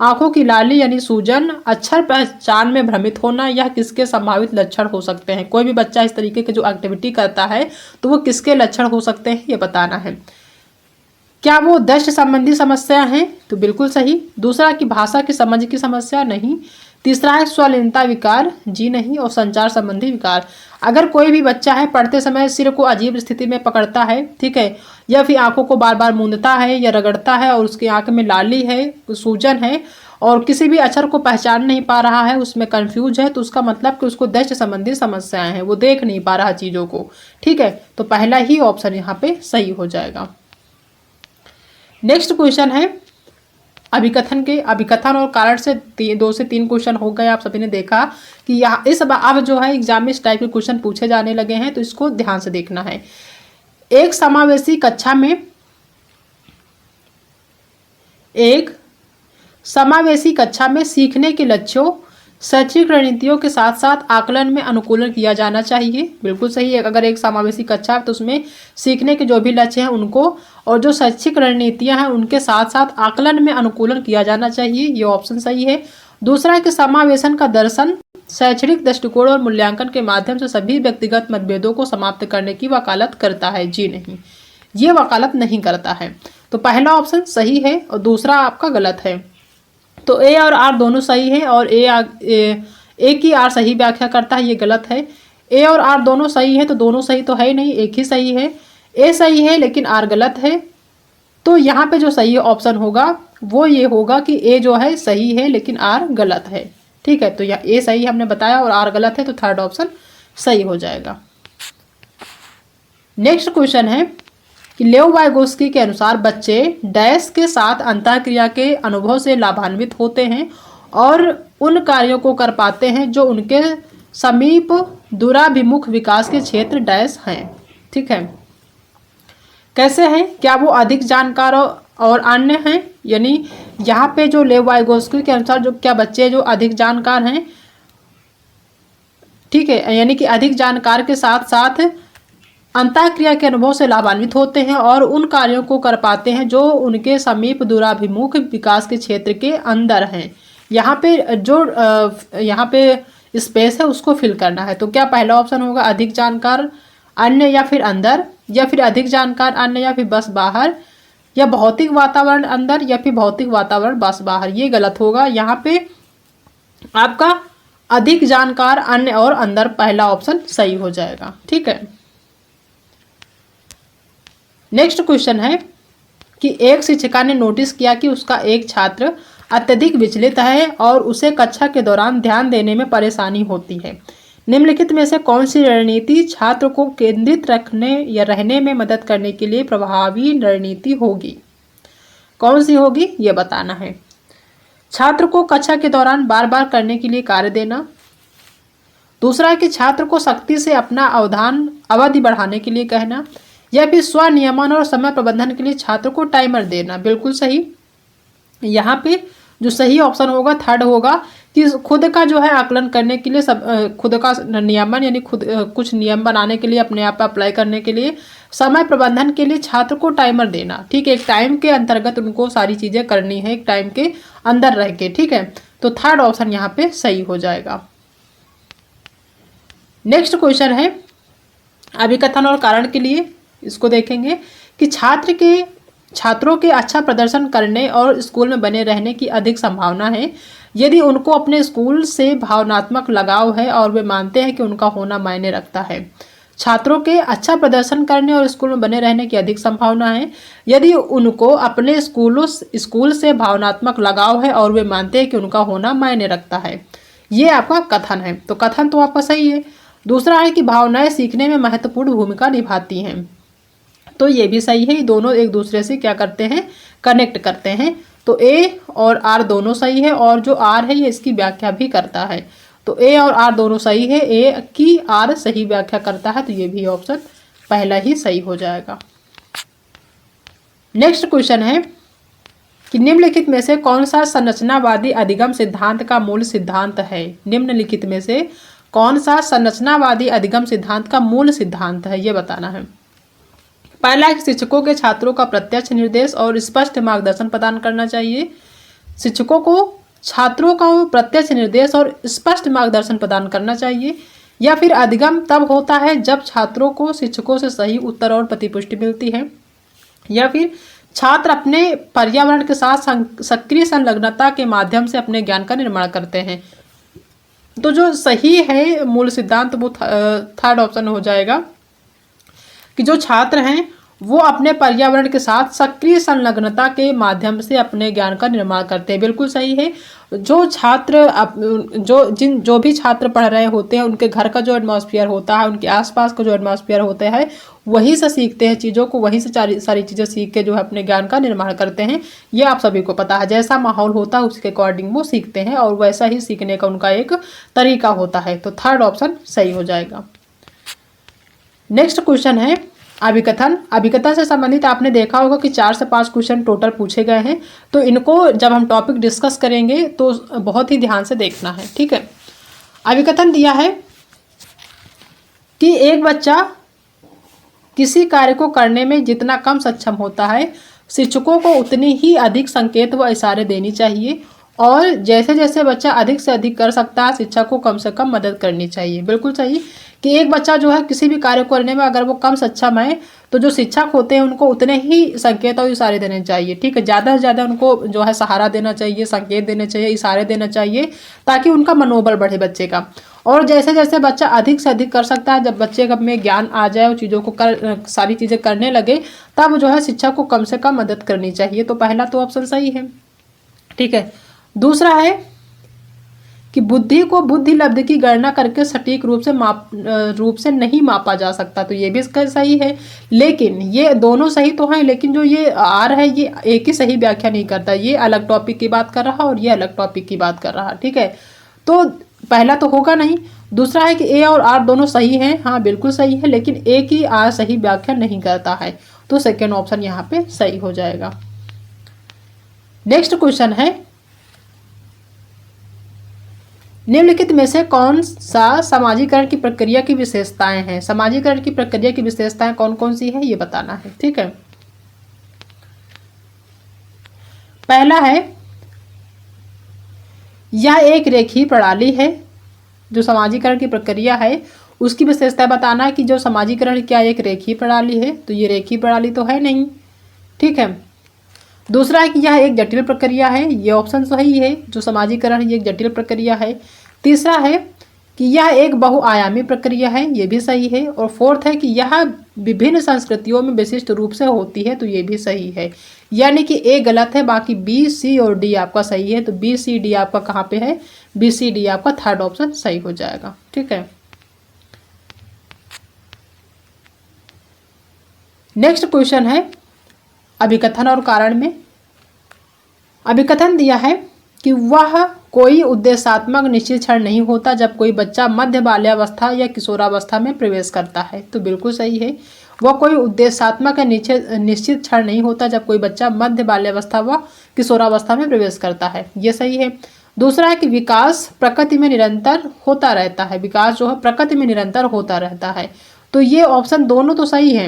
A: आँखों की लाली यानी सूजन, अक्षर पहचान में भ्रमित होना। यह किसके संभावित लक्षण हो सकते हैं? कोई भी बच्चा इस तरीके के जो एक्टिविटी करता है तो वो किसके लक्षण हो सकते हैं ये बताना है। क्या वो दृष्टि संबंधी समस्या है? तो बिल्कुल सही। दूसरा कि भाषा की समझ की समस्या, नहीं। तीसरा है स्वलीनता विकार, जी नहीं। और संचार संबंधी विकार। अगर कोई भी बच्चा है पढ़ते समय सिर को अजीब स्थिति में पकड़ता है, ठीक है, या फिर आंखों को बार बार मूंदता है या रगड़ता है और उसकी आंख में लाली है, सूजन है और किसी भी अक्षर को पहचान नहीं पा रहा है, उसमें कंफ्यूज है, तो उसका मतलब कि उसको दृष्टि संबंधी समस्याएं हैं, वो देख नहीं पा रहा चीज़ों को। ठीक है, तो पहला ही ऑप्शन यहाँ पे सही हो जाएगा। नेक्स्ट क्वेश्चन है अभिकथन और कारण से 2 से 3 क्वेश्चन हो गए। आप सभी ने देखा कि यहाँ इस अब जो है एग्जाम में इस टाइप के क्वेश्चन पूछे जाने लगे हैं, तो इसको ध्यान से देखना है। एक समावेशी कक्षा में सीखने के लक्ष्यों शैक्षिक रणनीतियों के साथ साथ आकलन में अनुकूलन किया जाना चाहिए, बिल्कुल सही है। अगर एक समावेशी कक्षा है तो उसमें सीखने के जो भी लक्ष्य हैं उनको और जो शैक्षिक रणनीतियां हैं उनके साथ साथ आकलन में अनुकूलन किया जाना चाहिए, ये ऑप्शन सही है। दूसरा है कि समावेशन का दर्शन शैक्षणिक दृष्टिकोण और मूल्यांकन के माध्यम से सभी व्यक्तिगत मतभेदों को समाप्त करने की वकालत करता है, जी नहीं, ये वकालत नहीं करता है। तो पहला ऑप्शन सही है और दूसरा आपका गलत है। तो ए और आर दोनों सही है और ए की आर सही व्याख्या करता है, ये गलत है। ए और आर दोनों सही है तो दोनों सही तो है नहीं, एक ही सही है। ए सही है लेकिन आर गलत है, तो यहाँ पे जो सही ऑप्शन होगा वो ये होगा कि ए जो है सही है लेकिन आर गलत है। ठीक है, तो यह ए सही हमने बताया और आर गलत है, तो थर्ड ऑप्शन सही हो जाएगा। नेक्स्ट क्वेश्चन है कि लेव वाइगोस्की के अनुसार बच्चे डैश के साथ अंतःक्रिया के अनुभव से लाभान्वित होते हैं और उन कार्यों को कर पाते हैं जो उनके समीप दूराभिमुख विकास के क्षेत्र डैश हैं। ठीक है, कैसे हैं? क्या वो अधिक जानकार और अन्य हैं? यानी यहाँ पे जो लेव वाइगोस्की के अनुसार जो क्या बच्चे जो अधिक जानकार हैं, ठीक है, यानी कि अधिक जानकार के साथ साथ अंतःक्रिया के अनुभव से लाभान्वित होते हैं और उन कार्यों को कर पाते हैं जो उनके समीप दूराभिमुख विकास के क्षेत्र के अंदर हैं। यहाँ पे जो यहाँ पे स्पेस है उसको फिल करना है। तो क्या पहला ऑप्शन होगा अधिक जानकार अन्य या फिर अंदर, या फिर अधिक जानकार अन्य या फिर बस बाहर, या भौतिक वातावरण अंदर या फिर भौतिक वातावरण बस बाहर? ये गलत होगा। यहाँ पे आपका अधिक जानकार अन्य और अंदर पहला ऑप्शन सही हो जाएगा। ठीक है, नेक्स्ट क्वेश्चन है कि एक शिक्षिका ने नोटिस किया कि उसका एक छात्र अत्यधिक विचलित है और उसे कक्षा के दौरान ध्यान देने में परेशानी होती है। निम्नलिखित में से कौन सी रणनीति छात्र को केंद्रित रखने या रहने में मदद करने के लिए प्रभावी रणनीति होगी? कौन सी होगी ये बताना है। छात्र को कक्षा के दौरान बार बार करने के लिए कार्य देना। दूसरा है कि छात्र को सख्ती से अपना अवधान अवधि बढ़ाने के लिए कहना, या फिर स्वनियमन और समय प्रबंधन के लिए छात्र को टाइमर देना। बिल्कुल सही। यहाँ पे जो सही ऑप्शन होगा थर्ड होगा कि खुद का जो है आकलन करने के लिए खुद का नियमन यानी खुद कुछ नियम बनाने के लिए अपने आप अप्लाई करने के लिए समय प्रबंधन के लिए छात्र को टाइमर देना। ठीक है, एक टाइम के अंतर्गत उनको सारी चीज़ें करनी है, एक टाइम के अंदर रह के। ठीक है, तो थर्ड ऑप्शन यहाँ पे सही हो जाएगा। नेक्स्ट क्वेश्चन है अभिकथन और कारण के लिए। इसको देखेंगे कि छात्रों के अच्छा प्रदर्शन करने और स्कूल में बने रहने की अधिक संभावना है यदि उनको अपने स्कूल से भावनात्मक लगाव है और वे मानते हैं कि उनका होना मायने रखता है। छात्रों के अच्छा प्रदर्शन करने और स्कूल में बने रहने की अधिक संभावना है यदि उनको अपने स्कूल से भावनात्मक लगाव है और वे मानते हैं कि उनका होना मायने रखता है। ये आपका कथन है, तो कथन तो आपका सही है। दूसरा है कि भावनाएं सीखने में महत्वपूर्ण भूमिका निभाती हैं, तो ये भी सही है। दोनों एक दूसरे से क्या करते हैं, कनेक्ट करते हैं। तो ए और आर दोनों सही है और जो आर है ये इसकी व्याख्या भी करता है। तो ए और आर दोनों सही है, ए की आर सही व्याख्या करता है, तो ये भी ऑप्शन पहला ही सही हो जाएगा। नेक्स्ट क्वेश्चन है कि निम्नलिखित में से कौन सा संरचनावादी अधिगम सिद्धांत का मूल सिद्धांत है। निम्नलिखित में से कौन सा संरचनावादी अधिगम सिद्धांत का मूल सिद्धांत है, ये बताना है। पहला है शिक्षकों के छात्रों का प्रत्यक्ष निर्देश और स्पष्ट मार्गदर्शन प्रदान करना चाहिए। शिक्षकों को छात्रों का प्रत्यक्ष निर्देश और स्पष्ट मार्गदर्शन प्रदान करना चाहिए। या फिर अधिगम तब होता है जब छात्रों को शिक्षकों से सही उत्तर और प्रतिपुष्टि मिलती है। या फिर छात्र अपने पर्यावरण के साथ सक्रिय संलग्नता के माध्यम से अपने ज्ञान का निर्माण करते हैं। तो जो सही है मूल सिद्धांत वो थर्ड ऑप्शन हो जाएगा कि जो छात्र हैं वो अपने पर्यावरण के साथ सक्रिय संलग्नता के माध्यम से अपने ज्ञान का निर्माण करते हैं। बिल्कुल सही है। जो छात्र जो भी छात्र पढ़ रहे होते हैं उनके घर का जो एटमॉस्फेयर होता है, उनके आसपास का जो एटमॉस्फेयर होता है, वहीं से सीखते हैं चीज़ों को, वहीं से सारी चीज़ें सीख के जो है अपने ज्ञान का निर्माण करते हैं। ये आप सभी को पता है। जैसा माहौल होता है उसके अकॉर्डिंग वो सीखते हैं और वैसा ही सीखने का उनका एक तरीका होता है। तो थर्ड ऑप्शन सही हो जाएगा। नेक्स्ट क्वेश्चन है अभिकथन। अभिकथन से संबंधित आपने देखा होगा कि 4 से 5 क्वेश्चन टोटल पूछे गए हैं, तो इनको जब हम टॉपिक डिस्कस करेंगे तो बहुत ही ध्यान से देखना है। ठीक है, अभिकथन दिया है कि एक बच्चा किसी कार्य को करने में जितना कम सक्षम होता है शिक्षकों को उतनी ही अधिक संकेत व इशारे देनी चाहिए और जैसे जैसे बच्चा अधिक से अधिक कर सकता है शिक्षक को कम से कम मदद करनी चाहिए। बिल्कुल सही कि एक बच्चा जो है किसी भी कार्य करने में अगर वो कम सक्षम है तो जो शिक्षक होते हैं उनको उतने ही संकेत और इशारे देने चाहिए। ठीक है, ज़्यादा से ज़्यादा उनको जो है सहारा देना चाहिए, संकेत देने चाहिए, इशारे देना चाहिए ताकि उनका मनोबल बढ़े बच्चे का। और जैसे जैसे बच्चा अधिक से अधिक कर सकता है, जब बच्चे में ज्ञान आ जाए और चीज़ों को सारी चीज़ें करने लगे तब जो है शिक्षक को कम से कम मदद करनी चाहिए। तो पहला तो ऑप्शन सही है। ठीक है, दूसरा है कि बुद्धि को बुद्धि लब्धि की गणना करके सटीक रूप से नहीं मापा जा सकता, तो ये भी इसका सही है। लेकिन ये दोनों सही तो हैं, लेकिन जो ये आर है ये एक ही सही व्याख्या नहीं करता, ये अलग टॉपिक की बात कर रहा और ये अलग टॉपिक की बात कर रहा। ठीक है, तो पहला तो होगा नहीं। दूसरा है कि ए और आर दोनों सही हैं, हाँ बिल्कुल सही है, लेकिन ए की आर सही व्याख्या नहीं करता है, तो सेकेंड ऑप्शन यहाँ पे सही हो जाएगा। नेक्स्ट क्वेश्चन है निम्नलिखित में से कौन सा समाजीकरण की प्रक्रिया की विशेषताएं हैं। समाजीकरण की प्रक्रिया की विशेषताएं कौन कौन सी है ये बताना है। ठीक है, पहला है यह एक रेखीय प्रणाली है। जो समाजीकरण की प्रक्रिया है उसकी विशेषता बताना है कि जो समाजीकरण क्या एक रेखीय प्रणाली है, तो ये रेखीय प्रणाली तो है नहीं। ठीक है, दूसरा है कि यह एक जटिल प्रक्रिया है, ये ऑप्शन सही है। जो समाजीकरण है ये एक जटिल प्रक्रिया है। तीसरा है कि यह एक बहुआयामी प्रक्रिया है, ये भी सही है। और फोर्थ है कि यह विभिन्न संस्कृतियों में विशिष्ट रूप से होती है, तो ये भी सही है। यानी कि ए गलत है, बाकी बी सी और डी आपका सही है। तो बी सी डी आपका कहाँ पे है, बी सी डी आपका थर्ड ऑप्शन सही हो जाएगा। ठीक है, नेक्स्ट क्वेश्चन है अभिकथन और कारण में। अभिकथन दिया है कि वह कोई उद्देश्यात्मक निश्चित क्षण नहीं होता जब कोई बच्चा मध्य बाल्यावस्था या किशोरावस्था में प्रवेश करता है, तो बिल्कुल सही है। वह कोई उद्देश्यात्मक या निश्चित क्षण नहीं होता जब कोई बच्चा मध्य बाल्यावस्था व किशोरावस्था में प्रवेश करता है। ये सही है। दूसरा है कि विकास प्रकृति में निरंतर होता रहता है। विकास जो है प्रकृति में निरंतर होता रहता है। तो ये ऑप्शन दोनों तो सही है,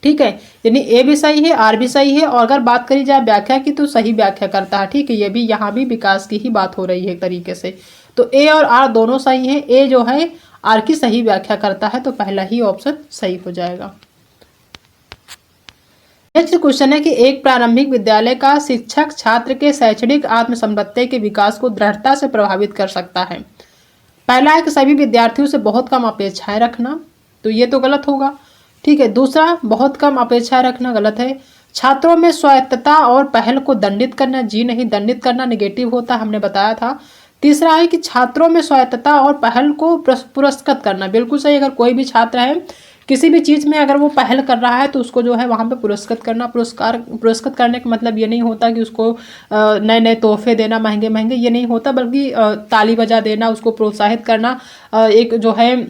A: ठीक है, यानी ए भी सही है, आर भी सही है। और अगर बात करी जाए व्याख्या की तो सही व्याख्या करता है, ठीक है, ये भी यहाँ भी विकास की ही बात हो रही है एक तरीके से। तो ए और आर दोनों सही है। ए जो है आर की सही व्याख्या करता है, तो पहला ही ऑप्शन सही हो जाएगा। नेक्स्ट क्वेश्चन है कि एक प्रारंभिक विद्यालय का शिक्षक छात्र के शैक्षणिक आत्मसंपत्ति के विकास को दृढ़ता से प्रभावित कर सकता है। पहला है कि सभी विद्यार्थियों से बहुत कम अपेक्षाएं रखना, तो ये तो गलत होगा, ठीक है। दूसरा, बहुत कम अपेक्षाएं रखना गलत है। छात्रों में स्वायत्तता और पहल को दंडित करना, जी नहीं, दंडित करना नेगेटिव होता, हमने बताया था। तीसरा है कि छात्रों में स्वायत्तता और पहल को पुरस्कृत करना, बिल्कुल सही। अगर कोई भी छात्र है किसी भी चीज़ में अगर वो पहल कर रहा है तो उसको जो है वहाँ पे पुरस्कृत करना। पुरस्कृत करने का मतलब ये नहीं होता कि उसको नए नए तोहफे देना महंगे महंगे, ये नहीं होता, बल्कि ताली बजा देना, उसको प्रोत्साहित करना, एक जो है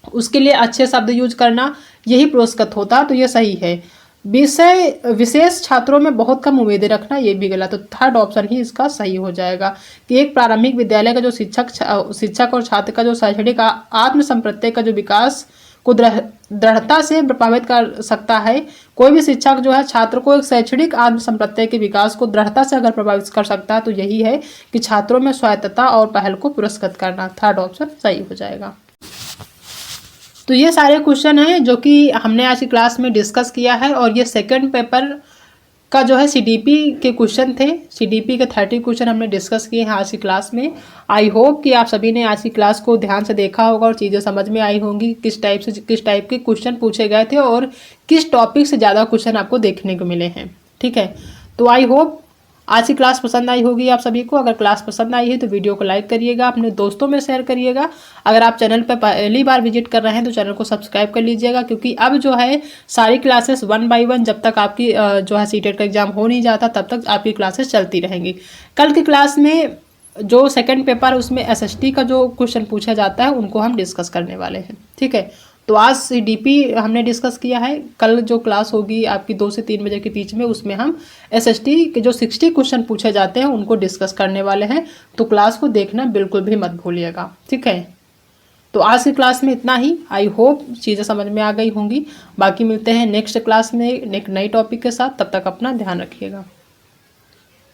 A: उसके लिए अच्छे शब्द यूज करना, यही पुरस्कृत होता। तो ये सही है। विशेष छात्रों में बहुत कम उम्मीदें रखना, ये भी गलत। तो थर्ड ऑप्शन ही इसका सही हो जाएगा कि एक प्रारंभिक विद्यालय का जो शिक्षक और छात्र का जो शैक्षणिक आत्मसंप्रत्यय का जो विकास को दृढ़ता से प्रभावित कर सकता है। कोई भी शिक्षक जो है छात्र को एक शैक्षणिक आत्मसंप्रत्यय के विकास को दृढ़ता से अगर प्रभावित कर सकता है तो यही है कि छात्रों में स्वायत्तता और पहल को पुरस्कृत करना। थर्ड ऑप्शन सही हो जाएगा। तो ये सारे क्वेश्चन हैं जो कि हमने आज की क्लास में डिस्कस किया है, और ये सेकंड पेपर का जो है सीडीपी के क्वेश्चन थे। सीडीपी के 30 क्वेश्चन हमने डिस्कस किए हैं आज की क्लास में। आई होप कि आप सभी ने आज की क्लास को ध्यान से देखा होगा और चीज़ें समझ में आई होंगी, किस टाइप के क्वेश्चन पूछे गए थे और किस टॉपिक से ज़्यादा क्वेश्चन आपको देखने को मिले हैं, ठीक है। तो आई होप आज की क्लास पसंद आई होगी आप सभी को। अगर क्लास पसंद आई है तो वीडियो को लाइक करिएगा, अपने दोस्तों में शेयर करिएगा। अगर आप चैनल पर पहली बार विजिट कर रहे हैं तो चैनल को सब्सक्राइब कर लीजिएगा, क्योंकि अब जो है सारी क्लासेस 1 बाय 1 जब तक आपकी जो है सीटेट का एग्जाम हो नहीं जाता तब तक आपकी क्लासेस चलती रहेंगी। कल की क्लास में जो सेकेंड पेपर उसमें SST का जो क्वेश्चन पूछा जाता है उनको हम डिस्कस करने वाले हैं, ठीक है। तो आज CDP हमने डिस्कस किया है। कल जो क्लास होगी आपकी 2 से 3 बजे के बीच में, उसमें हम SST के जो 60 क्वेश्चन पूछे जाते हैं उनको डिस्कस करने वाले हैं। तो क्लास को देखना बिल्कुल भी मत भूलिएगा, ठीक है। तो आज की क्लास में इतना ही। आई होप चीज़ें समझ में आ गई होंगी। बाकी मिलते हैं नेक्स्ट क्लास में एक नई टॉपिक के साथ। तब तक अपना ध्यान रखिएगा।